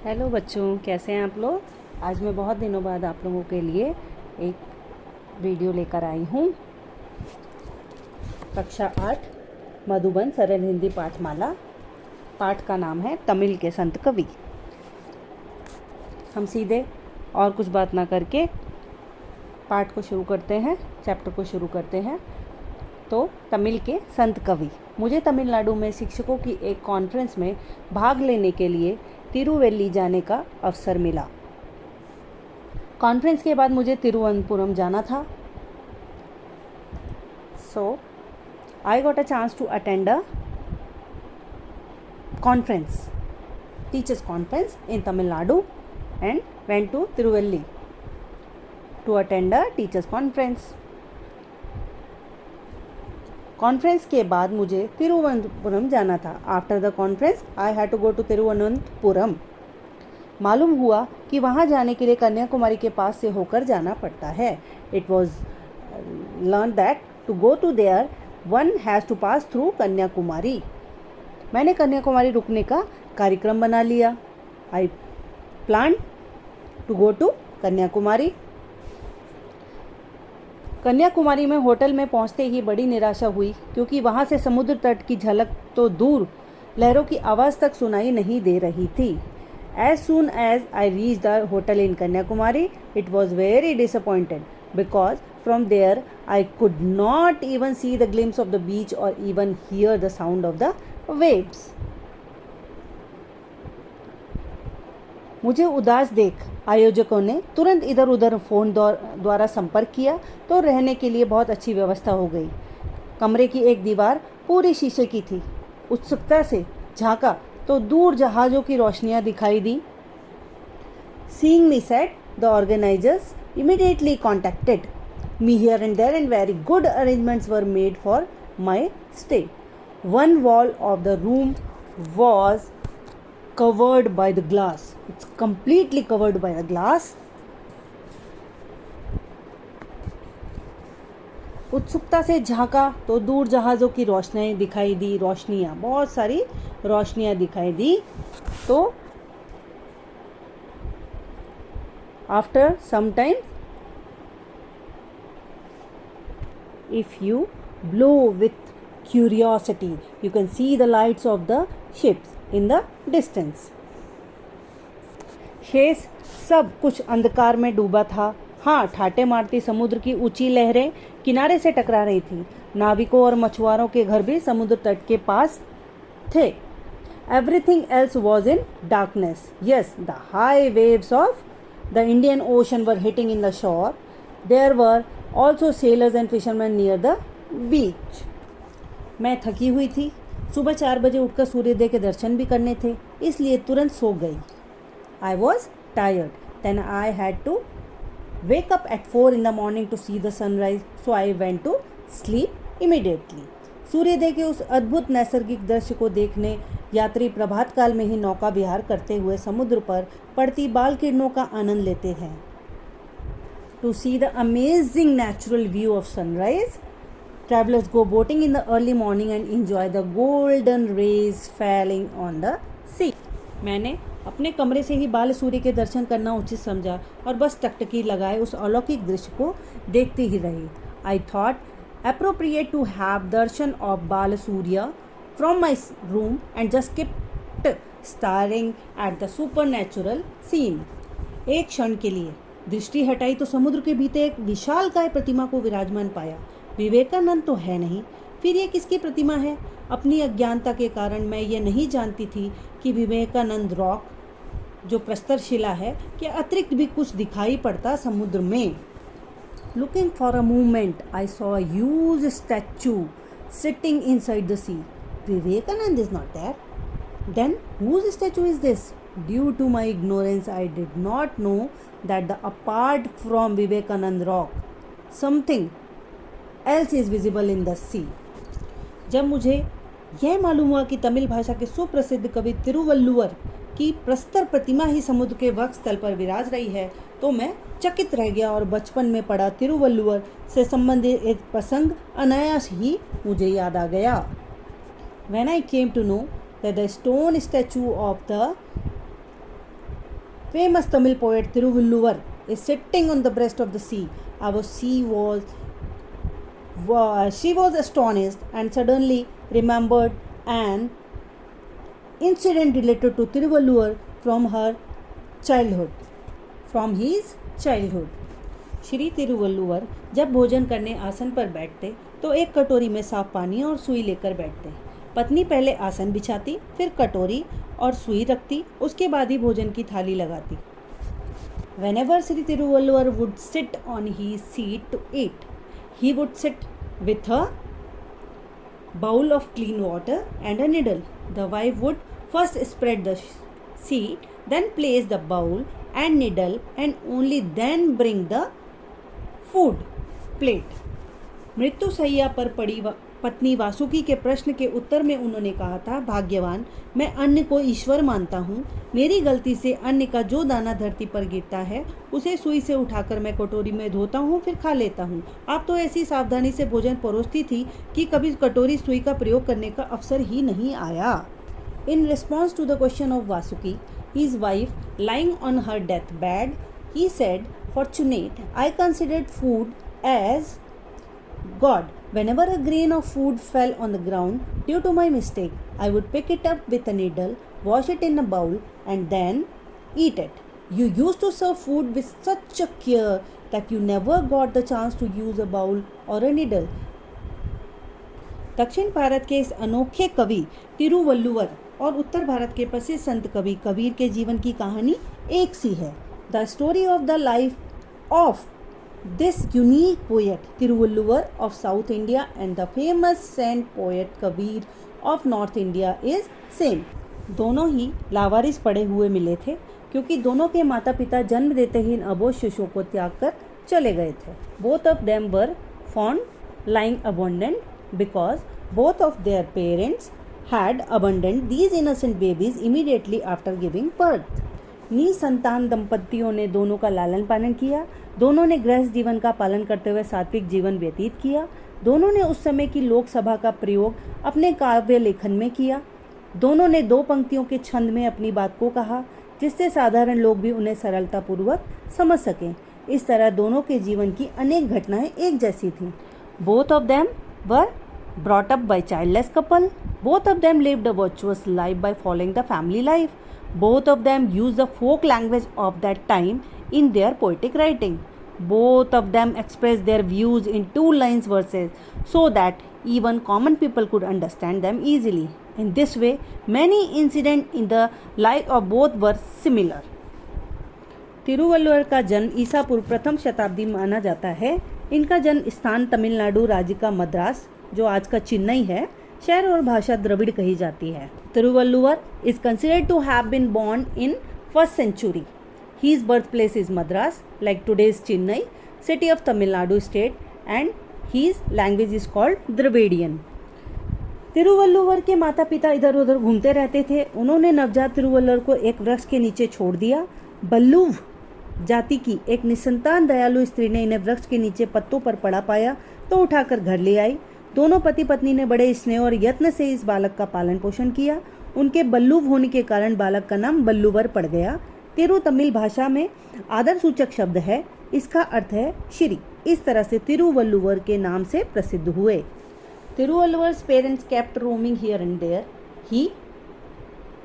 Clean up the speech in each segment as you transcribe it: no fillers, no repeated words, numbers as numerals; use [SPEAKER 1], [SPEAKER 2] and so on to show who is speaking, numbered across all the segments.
[SPEAKER 1] Hello बच्चों, कैसे हैं आप लोग। आज मैं बहुत दिनों बाद आप लोगों के लिए एक वीडियो लेकर आई हूँ। कक्षा 8 मधुबन सरल हिंदी पाठमाला। पाठ का नाम है तमिल के संत कवि। हम सीधे और कुछ बात ना करके पाठ को शुरू करते हैं, चैप्टर को शुरू करते हैं। तो तमिल के संत कवि। मुझे तमिलनाडु में शिक्षकों की एक कॉन्फ्रेंस में भाग लेने के लिए तिरुवेल्ली जाने का अवसर मिला। कॉन्फ्रेंस के बाद मुझे तिरुवनंतपुरम जाना था। So I got a chance to attend a conference, teachers conference in Tamil Nadu and went to Tiruvallur to attend a teachers conference. Conference के बाद मुझे तिरुवनंतपुरम जाना था। After the conference I had to go to Thiruvananthapuram. मालूम हुआ कि वहाँ जाने के लिए कन्याकुमारी के पास से होकर जाना पड़ता है। It was learn that to go to there one has to pass through Kanyakumari. मैंने कन्याकुमारी रुकने का कार्यक्रम बना लिया। I plan to go to Kanyakumari. Kanyakumari में होटल में पहुंचते ही बड़ी निराशा हुई, क्योंकि वहां से समुद्र तट की झलक तो दूर, लहरों की आवाज़ तक सुनाई नहीं दे रही थी। As soon as I reach the hotel in Kanyakumari, it was very disappointed because from there I could not even see the glimpse of the beach और even hear the sound of the waves. मुझे उदास देख आयोजकों ने तुरंत इधर उधर phone द्वारा संपर्क किया, तो रहने के लिए बहुत अच्छी व्यवस्था हो गई। कमरे की एक दीवार पूरी शीशे की थी। उत्सुकता से झांका तो दूर जहाज़ों की रोशनियां दिखाई दी। Seeing me sad, the organizers immediately contacted me here and there, and very good arrangements were made for my stay. One wall of the room was covered by the glass. It's completely covered by the glass. उत्सुकता से झांका तो दूर जहाज़ों की रोशनियाँ दिखाई दी। रोशनियाँ, बहुत सारी रोशनियाँ दिखाई दी। तो after some time, if you blow with curiosity, you can see the lights of the ships in the distance. शेष सब कुछ अंधकार में डूबा था। हाँ, ठाटे मारती समुद्र की ऊंची लहरें किनारे से टकरा रही थी। नाविकों और मछुआरों के घर भी समुद्र तट के पास थे। Everything else was in darkness. Yes, the high waves of the Indian Ocean were hitting in the shore. There were also sailors and fishermen near the beach. मैं थकी हुई थी। सुबह 4 बजे उठकर सूर्योदय के दर्शन भी करने थे, इसलिए तुरंत सो गई। I was tired. Then I had to wake up at 4 in the morning to see the sunrise. So I went to sleep immediately. सूर्योदय के उस अद्भुत नैसर्गिक दृश्य को देखने यात्री प्रभात काल में ही नौका विहार करते हुए समुद्र पर पड़ती बाल किरणों का आनंद लेते हैं। To see the amazing natural view of sunrise, travelers go boating in the early morning and enjoy the golden rays falling on the sea. मैंने अपने कमरे से ही बाल सूर्य के दर्शन करना उचित समझा और बस टकटकी लगाए उस अलौकिक दृश्य को देखती ही रही। I thought appropriate to have darshan of Bal Surya from my room and just kept staring at the supernatural scene. एक क्षण के लिए दृष्टि हटाई तो समुद्र के भीतर एक विशालकाय प्रतिमा को विराजमान पाया। विवेकानंद तो है नहीं, फिर ये किसकी प्रतिमा है? अपनी अज्ञानता के कारण मैं ये नहीं जानती थी कि विवेकानंद रॉक, जो प्रस्तर शिला है, के अतिरिक्त भी कुछ दिखाई पड़ता समुद्र में। Looking for a moment, I saw a huge statue sitting inside the sea. Vivekanand is not there. Then whose statue is this? Due to my ignorance, I did not know that apart from Vivekanand rock, something else is visible in the sea. जब मुझे यह मालूम हुआ कि तमिल भाषा के सुप्रसिद्ध कवि तिरुवल्लुवर की प्रस्तर प्रतिमा ही समुद्र के वक्षस्थल पर विराज रही है, तो मैं चकित रह गया और बचपन में पढ़ा तिरुवल्लुवर से संबंधित एक प्रसंग अनायास ही मुझे याद आ गया। When I came to know that the stone statue of the famous Tamil poet Tiruvulluvar is sitting on the breast of the sea. She was astonished and suddenly remembered an incident related to Tiruvulluvar from his childhood. Shri Thiruvalluvar जब भोजन करने आसन पर बैठते तो एक कटोरी में साफ पानी और सुई लेकर बैठते। पत्नी पहले आसन बिछाती, फिर कटोरी और सुई रखती, उसके बाद ही भोजन की थाली लगाती। Whenever Sri Tiruvallur would sit on his seat to eat, he would sit with a bowl of clean water and a needle. The wife would first spread the seat, then place the bowl and needle, and only then bring the food plate. मृत्यु सैया पर पड़ी पत्नी वासुकी के प्रश्न के उत्तर में उन्होंने कहा था, भाग्यवान, मैं अन्न को ईश्वर मानता हूँ। मेरी गलती से अन्न का जो दाना धरती पर गिरता है उसे सुई से उठाकर मैं कटोरी में धोता हूँ, फिर खा लेता हूँ। आप तो ऐसी सावधानी से भोजन परोसती थी कि कभी कटोरी सुई का प्रयोग करने का अवसर ही नहीं आया। In response to the question of Vasuki, his wife lying on her deathbed, he said, "Fortunate, I considered food as God. Whenever a grain of food fell on the ground due to my mistake, I would pick it up with a needle, wash it in a bowl, and then eat it. You used to serve food with such a care that you never got the chance to use a bowl or a needle." दक्षिण भारत के इस अनोखे कवि तिरुवल्लुवर और उत्तर भारत के प्रसिद्ध संत कवि कबीर के जीवन की कहानी एक सी है। The story of the life of this unique poet Thiruvalluvar of South India and the famous saint poet Kabir of North India is same. दोनों ही लावारिस पड़े हुए मिले थे क्योंकि दोनों के माता पिता जन्म देते ही इन अबोध शिशुओं को त्याग कर चले गए थे। Both of them were fond lying abundant because both of their parents had abandoned these innocent babies immediately after giving birth. निसंतान दंपतियों ने दोनों का लालन पालन किया। दोनों ने गृहस्थ जीवन का पालन करते हुए सात्विक जीवन व्यतीत किया। दोनों ने उस समय की लोकसभा का प्रयोग अपने काव्य लेखन में किया। दोनों ने दो पंक्तियों के छंद में अपनी बात को कहा जिससे साधारण लोग भी उन्हें सरलतापूर्वक समझ सकें। इस तरह दोनों के जीवन की अनेक घटनाएं एक जैसी थीं। Both of them were brought up by childless couple. Both of them lived a virtuous life by following the family life. Both of them used the folk language of that time in their poetic writing. Both of them expressed their views in 2 lines verses so that even common people could understand them easily. In this way, many incidents in the life of both were similar. Thiruvalluvar का जन्म ईसा पूर्व प्रथम शताब्दी माना जाता है। इनका जन्म स्थान तमिलनाडु राज्य का मद्रास, जो आज का चेन्नई है, शहर और भाषा द्रविड़ कही जाती है। Thiruvalluvar is considered to have been born in 1st century. His birthplace is Madras, like today's Chennai, city of Tamil Nadu state, and his language is called Dravidian. Thiruvalluvar के माता पिता इधर उधर घूमते रहते थे। उन्होंने नवजात तिरुवल्लुवर को एक वृक्ष के नीचे छोड़ दिया। बल्लुव जाति की एक निसंतान दयालु स्त्री ने इन्हें वृक्ष के नीचे पत्तों पर पड़ा पाया तो उठाकर घर ले आई। दोनों पति पत्नी ने बड़े स्नेह और यत्न से इस बालक का पालन पोषण किया। उनके बल्लुव होने के कारण बालक का नाम बल्लुवर पड़ गया। तिरु तमिल भाषा में आदर सूचक शब्द है, इसका अर्थ है श्री। इस तरह से तिरुवल्लुवर के नाम से प्रसिद्ध हुए। तिरुवल्लुवर's parents kept roaming here and there. He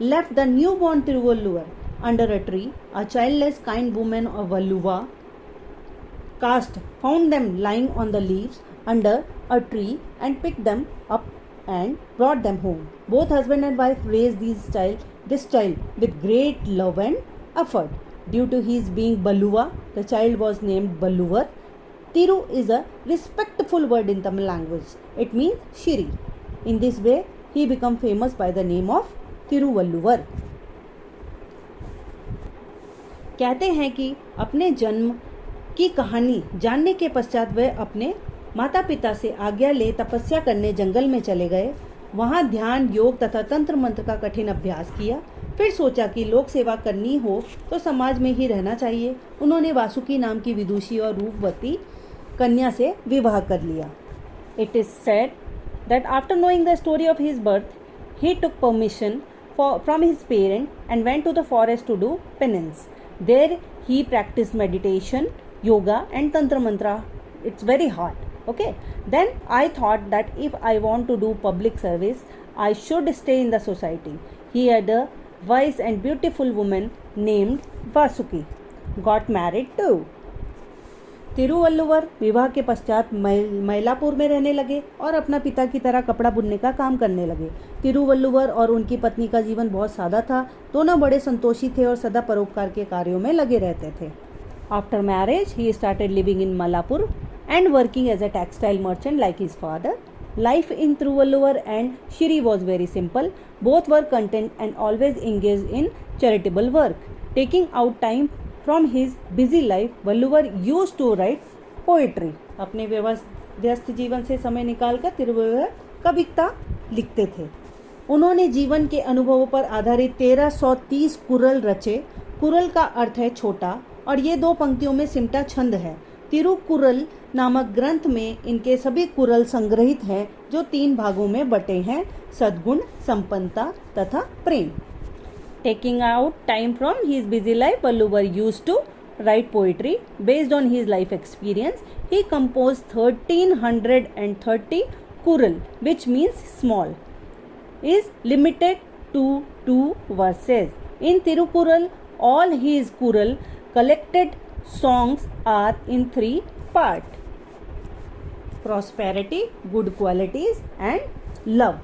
[SPEAKER 1] left the newborn Tiruvallur under a tree. A childless kind woman of Valluva caste found them lying on the leaves under a tree and picked them up and brought them home. Both husband and wife raised this child with great love and effort. Due to his being Balluva, the child was named Balluvar. Tiru is a respectful word in Tamil language. It means Shri. In this way, he became famous by the name of Tiruvalluvar. कहते हैं कि अपने जन्म की कहानी जानने के पश्चात वह अपने माता पिता से आज्ञा ले तपस्या करने जंगल में चले गए। वहाँ ध्यान, योग तथा तंत्र मंत्र का कठिन अभ्यास किया। फिर सोचा कि लोक सेवा करनी हो तो समाज में ही रहना चाहिए। उन्होंने वासुकी नाम की विदुषी और रूपवती कन्या से विवाह कर लिया। It is said that after knowing the story of his birth, he took permission from his parents and went to the forest to do penance. There he practiced meditation, yoga and tantra mantra. It's very hard. Okay, then I thought that if I want to do public service, I should stay in the society. He had a wise and beautiful woman named Vasuki. Got married too. Thiruvalluvar विवाह के पश्चात मैलापुर में रहने लगे और अपना पिता की तरह कपड़ा बुनने का काम करने लगे। तिरुवल्लुवर और उनकी पत्नी का जीवन बहुत सादा था। दोनों बड़े संतोषी थे और सदा परोपकार के कार्यों में लगे रहते थे। After marriage he started living in Mylapore and working as a textile merchant like his father. Life in Tiruvallur and Shiri was very simple. Both were content and always engaged in charitable work. Taking out time from his busy life, Vallur used to write poetry. अपने व्यस्त जीवन से समय निकालकर तिरुवल्लुवर कविता लिखते थे। उन्होंने जीवन के अनुभवों पर आधारित 1330 कुरल रचे। कुरल का अर्थ है छोटा और ये 2 पंक्तियों में सिमटा छंद है। तिरुकुरल नामक ग्रंथ में इनके सभी कुरल संग्रहित हैं जो 3 भागों में बटे हैं, सद्गुण, संपन्नता तथा प्रेम। Taking out time from his busy life, Valluvar used to write poetry based on his life experience. He composed 1330 kural which means small is limited to 2 verses. In Tirukural, all his kural collected songs are in 3 parts: prosperity, good qualities and love.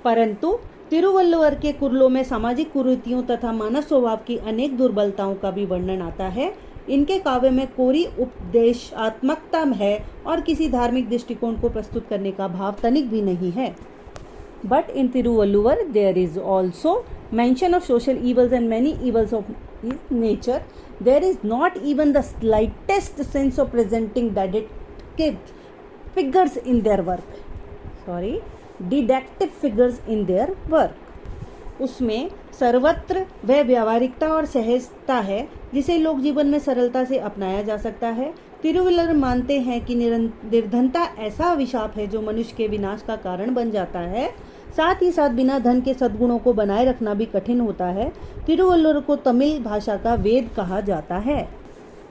[SPEAKER 1] परंतु तिरुवल्लुवर के कुरलों में सामाजिक कुरीतियों तथा मानव स्वभाव की अनेक दुर्बलताओं का भी वर्णन आता है. इनके काव्य में कोरी उपदेशात्मकता है और किसी धार्मिक दृष्टिकोण को प्रस्तुत करने का भाव तनिक भी नहीं है. But in Tiruvallur there is also mention of social evils and many evils of his nature. There is not even the slightest sense of presenting didactic figures in their work. Didactic figures in their work. उसमें सर्वत्र वह व्यावहारिकता और सहजता है जिसे लोक जीवन में सरलता से अपनाया जा सकता है. तिरुवल्लुवर मानते हैं कि निर्धनता ऐसा अभिशाप है जो मनुष्य के विनाश का कारण बन जाता है. साथ ही साथ बिना धन के सद्गुणों को बनाए रखना भी कठिन होता है. तिरुवल्लुवर को तमिल भाषा का वेद कहा जाता है.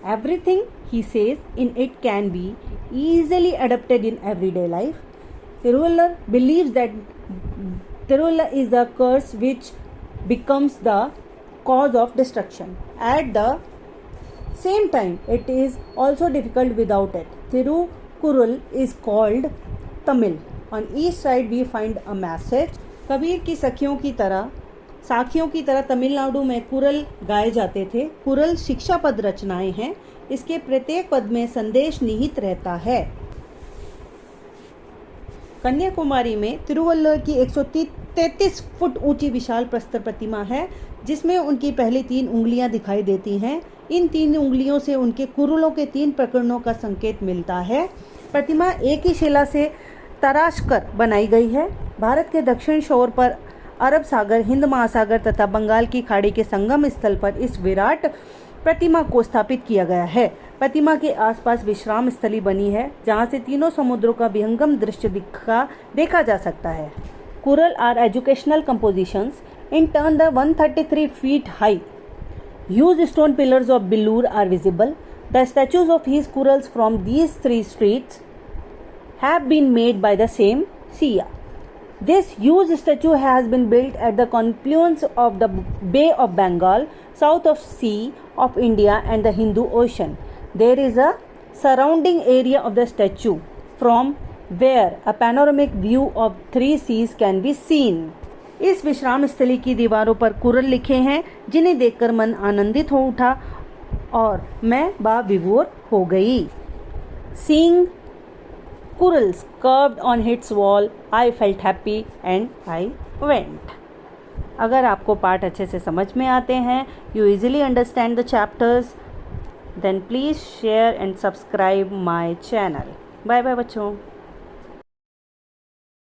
[SPEAKER 1] Everything he says in it can be easily adapted in everyday life. Tiruvallur believes that Tiruvallur is the curse which becomes the cause of destruction. At the same time, it is also difficult without it. Tirukural is called Tamil. On each side we find a message. Kabir की साखियों की तरह तमिलनाडु में कुरल गाए जाते थे. कुरल शिक्षा पद रचनाएं हैं. इसके प्रत्येक पद में संदेश निहित रहता है. कन्याकुमारी में तिरुवल्लुवर की 133 फुट ऊंची विशाल प्रस्तर प्रतिमा है जिसमें उनकी पहली 3 उंगलियां दिखाई देती हैं. इन 3 उंगलियों से उनके कुरलों के 3 प्रकरणों का संकेत मिलता है. प्रतिमा एक ही शिला से तराश कर बनाई गई है. भारत के दक्षिण छोर पर अरब सागर, हिंद महासागर तथा बंगाल की खाड़ी के संगम स्थल पर इस विराट प्रतिमा को स्थापित किया गया है. प्रतिमा के आसपास विश्राम स्थली बनी है जहां से तीनों समुद्रों का विहंगम दृश्य देखा जा सकता है. Kural are educational compositions. In turn the 133 feet high huge stone pillars of Billur are visible. The statues of his kurals from these 3 streets have been made by the same Sia. This huge statue has been built at the confluence of the Bay of Bengal, south of Sea of India and the Hindu Ocean. There is a surrounding area of the statue from where a panoramic view of 3 seas can be seen. इस विश्राम स्थली की दीवारों पर कुरल लिखे हैं जिन्हें देखकर मन आनंदित हो उठा और मैं बाविभोर हो गई. Seeing Kurals carved on its wall, I felt happy and I went. अगर आपको पाठ अच्छे से समझ में आते हैं, you easily understand the chapters, then please share and subscribe my channel. Bye bye बच्चों.